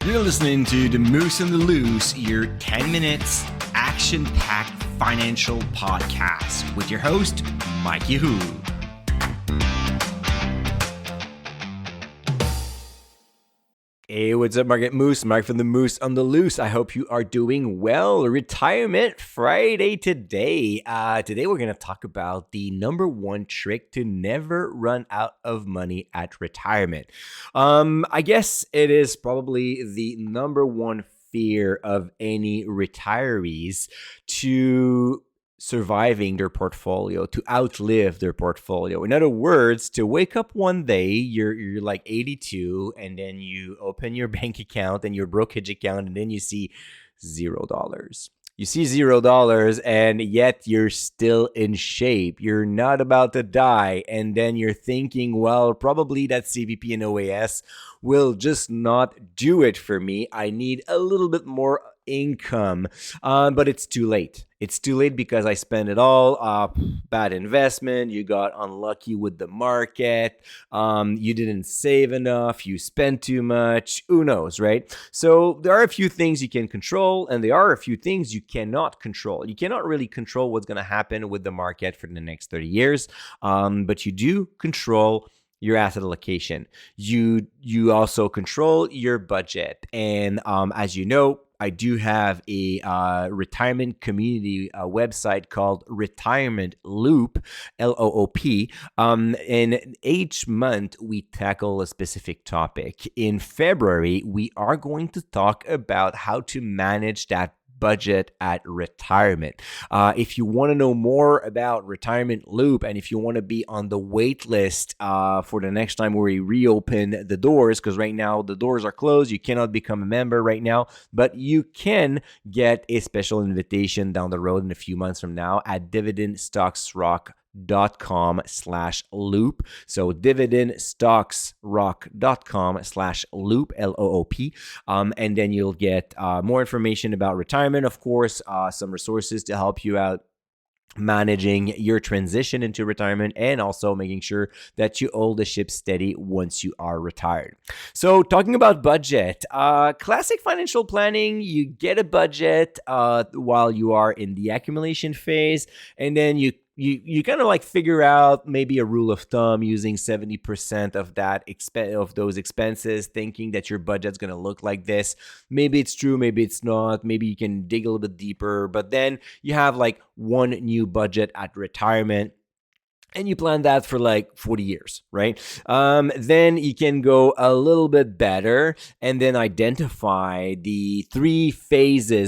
You're listening to The Moose and the Loose, your 10 minutes action-packed financial podcast with your host, Mike Yahoo. Hey, what's up, Market Moose? Mike from The Moose on the Loose. I hope you are doing well. Retirement Friday today. Today we're going to talk about the number one trick to never run out of money at retirement. I guess it is probably the number one fear of any retirees to surviving their portfolio, to outlive their portfolio. In other words, to wake up one day, you're like 82, and then you open your bank account and your brokerage account, and then you see $0. You see $0, and yet you're still in shape. You're not about to die. And then you're thinking, well, probably that CPP and OAS will just not do it for me. I need a little bit more income, but it's too late. It's too late because I spent it all. Bad investment. You got unlucky with the market. You didn't save enough. You spent too much. Who knows, right? So there are a few things you can control, and there are a few things you cannot control. You cannot really control what's going to happen with the market for the next 30 years, but you do control your asset allocation. You also control your budget. And as you know, I do have a retirement community website called Retirement Loop, Loop. And each month we tackle a specific topic. In February, we are going to talk about how to manage that budget at retirement. If you want to know more about Retirement Loop, and if you want to be on the wait list for the next time we reopen the doors, because right now the doors are closed, you cannot become a member right now, but you can get a special invitation down the road in a few months from now at dividendstocksrock.com/loop. So dividendstocksrock.com/loop, LOOP. And then you'll get more information about retirement, of course, some resources to help you out managing your transition into retirement, and also making sure that you hold the ship steady once you are retired. So talking about budget, classic financial planning, you get a budget while you are in the accumulation phase, and then you kind of like figure out maybe a rule of thumb using 70% of that of those expenses, thinking that your budget's going to look like this. Maybe it's true, maybe it's not. Maybe you can dig a little bit deeper, but then you have like one new budget at retirement, and you plan that for like 40 years, right? Then you can go a little bit better and then identify the three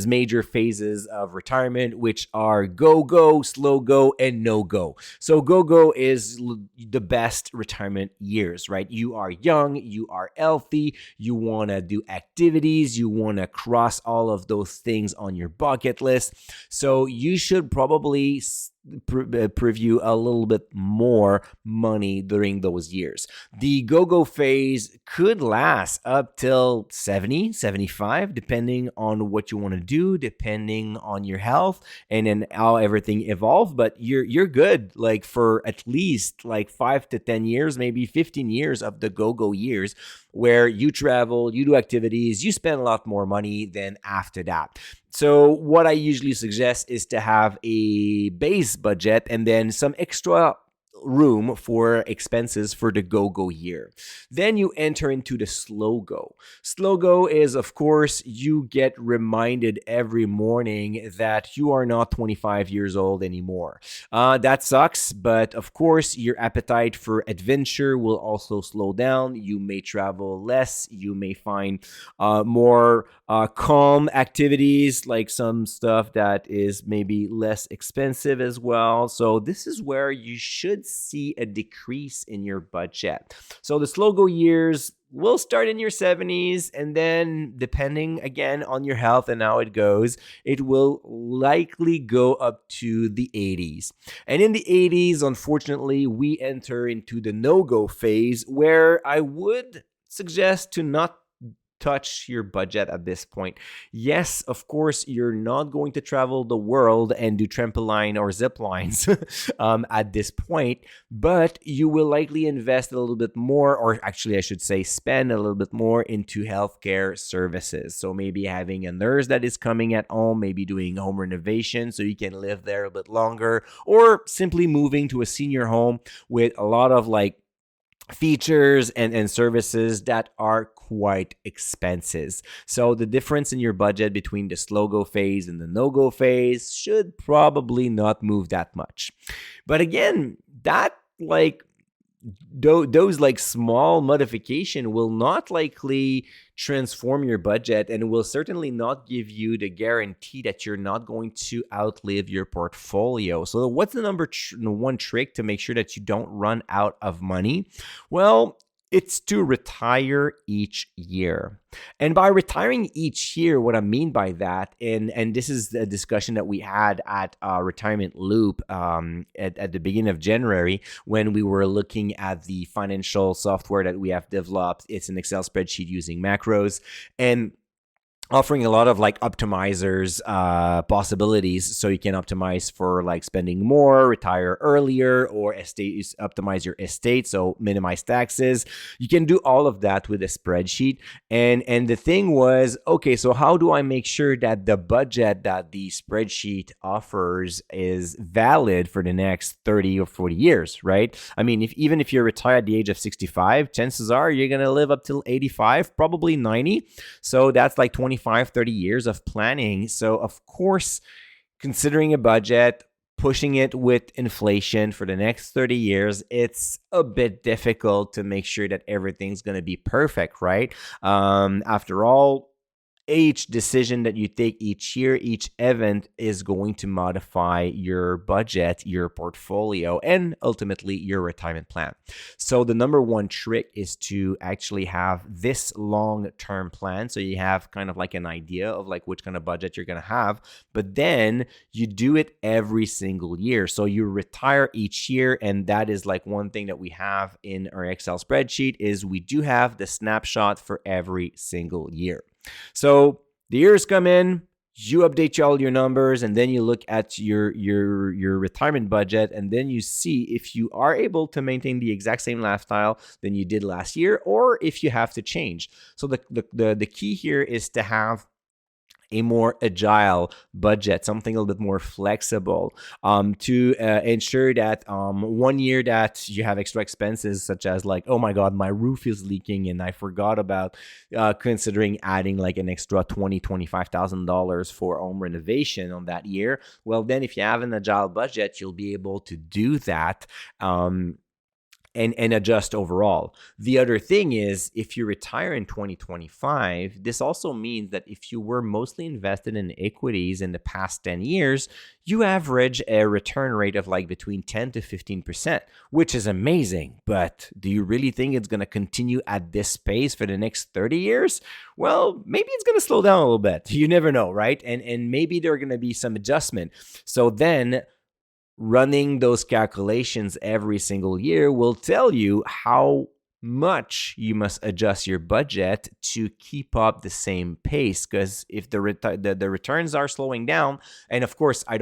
major phases of retirement, which are go, slow go, and no go. So go is the best retirement years, right? You are young, you are healthy, you want to do activities, you want to cross all of those things on your bucket list. So you should probably preview a little bit more money during those years. The go phase could last up till 70, 75, depending on what you want to do, depending on your health and then how everything evolves. But you're good like for at least like 5 to 10 years, maybe 15 years of the go years, where you travel, you do activities, you spend a lot more money than after that. So what I usually suggest is to have a base budget and then some extra room for expenses for the go year. Then you enter into the slow go. Slow go is, of course, you get reminded every morning that you are not 25 years old anymore. That sucks, but of course, your appetite for adventure will also slow down. You may travel less. You may find more calm activities, like some stuff that is maybe less expensive as well. So this is where you should see a decrease in your budget. So the slow go years will start in your 70s, and then depending again on your health and how it goes, it will likely go up to the 80s. And in the 80s, unfortunately, we enter into the no-go phase, where I would suggest to not touch your budget at this point. Yes, of course, you're not going to travel the world and do trampoline or zip lines at this point, but you will likely invest a little bit more, or actually, I should say, spend a little bit more into healthcare services. So maybe having a nurse that is coming at home, maybe doing home renovation so you can live there a bit longer, or simply moving to a senior home with a lot of like features and services that are quite expensive. So the difference in your budget between the slow go phase and the no go phase should probably not move that much. But again, that like those like small modification will not likely transform your budget and will certainly not give you the guarantee that you're not going to outlive your portfolio. So what's the one trick to make sure that you don't run out of money? Well, it's to retire each year. And by retiring each year, what I mean by that, and this is the discussion that we had at Retirement Loop at the beginning of January when we were looking at the financial software that we have developed. It's an Excel spreadsheet using macros and offering a lot of like optimizers possibilities, so you can optimize for like spending more, retire earlier, or optimize your estate, so minimize taxes. You can do all of that with a spreadsheet. And the thing was, okay, so how do I make sure that the budget that the spreadsheet offers is valid for the next 30 or 40 years, right? I mean, even if you're retired at the age of 65, chances are you're going to live up till 85, probably 90. So that's like 30 years of planning. So of course, considering a budget, pushing it with inflation for the next 30 years, it's a bit difficult to make sure that everything's going to be perfect, right? After all, each decision that you take each year, each event is going to modify your budget, your portfolio, and ultimately your retirement plan. So the number one trick is to actually have this long-term plan. So you have kind of like an idea of like which kind of budget you're going to have, but then you do it every single year. So you retire each year. And that is like one thing that we have in our Excel spreadsheet is we do have the snapshot for every single year. So the years come in, you update all your numbers, and then you look at your retirement budget, and then you see if you are able to maintain the exact same lifestyle than you did last year, or if you have to change. So the key here is to have a more agile budget, something a little bit more flexible, to ensure that 1 year that you have extra expenses, such as like, oh my God, my roof is leaking and I forgot about considering adding like an extra $25,000 for home renovation on that year. Well, then if you have an agile budget, you'll be able to do that. And adjust overall. The other thing is, if you retire in 2025, this also means that if you were mostly invested in equities in the past 10 years, you average a return rate of like between 10 to 15%, which is amazing. But do you really think it's going to continue at this pace for the next 30 years? Well, maybe it's going to slow down a little bit. You never know, right? And maybe there are going to be some adjustment. So then running those calculations every single year will tell you how much you must adjust your budget to keep up the same pace. Because if the returns are slowing down, and of course, I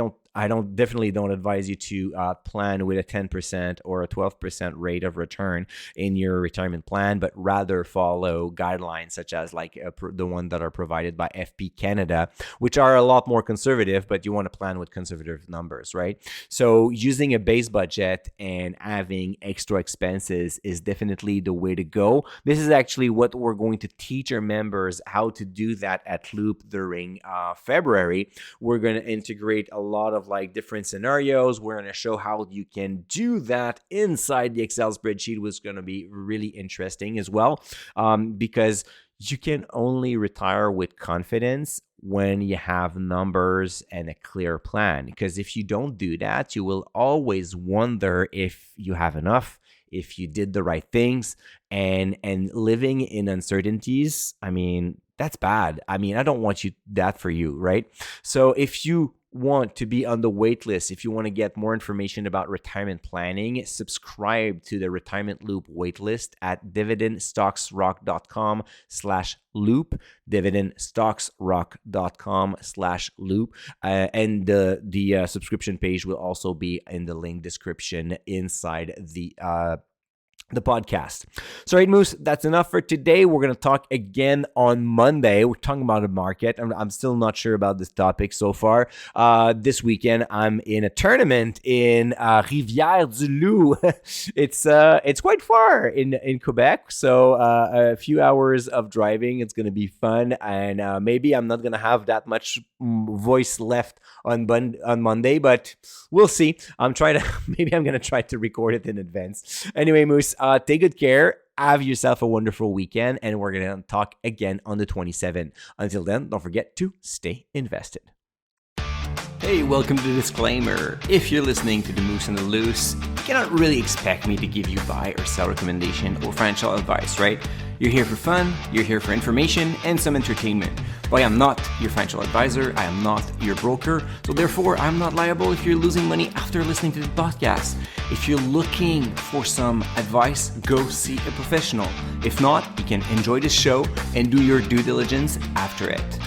definitely don't advise you to plan with a 10% or a 12% rate of return in your retirement plan, but rather follow guidelines such as like the one that are provided by FP Canada, which are a lot more conservative, but you want to plan with conservative numbers, right? So using a base budget and having extra expenses is definitely the way to go. This is actually what we're going to teach our members how to do that at Loop during February. We're going to integrate a lot of like different scenarios. We're going to show how you can do that inside the Excel spreadsheet, which is going to be really interesting as well, because you can only retire with confidence when you have numbers and a clear plan. Because if you don't do that, you will always wonder if you have enough, if you did the right things, and living in uncertainties. I mean, that's bad. I mean, I don't want that for you, right? So if you want to be on the wait list, if you want to get more information about retirement planning, subscribe to the Retirement Loop waitlist at dividendstocksrock.com/loop, dividendstocksrock.com/loop. And the subscription page will also be in the link description inside the podcast. So, right, Moose, that's enough for today. We're going to talk again on Monday. We're talking about the market. I'm still not sure about this topic so far. This weekend, I'm in a tournament in Rivière-du-Loup. It's quite far in Quebec, so a few hours of driving. It's going to be fun, and maybe I'm not going to have that much voice left on Monday, but we'll see. Maybe I'm going to try to record it in advance. Anyway, Moose, take good care. Have yourself a wonderful weekend, and we're going to talk again on the 27th. Until then, don't forget to stay invested. Hey, welcome to the disclaimer. If you're listening to The Moose and the Loose, you cannot really expect me to give you buy or sell recommendation or financial advice, right? You're here for fun, you're here for information and some entertainment. But I am not your financial advisor, I am not your broker, so therefore I'm not liable if you're losing money after listening to the podcast. If you're looking for some advice, go see a professional. If not, you can enjoy the show and do your due diligence after it.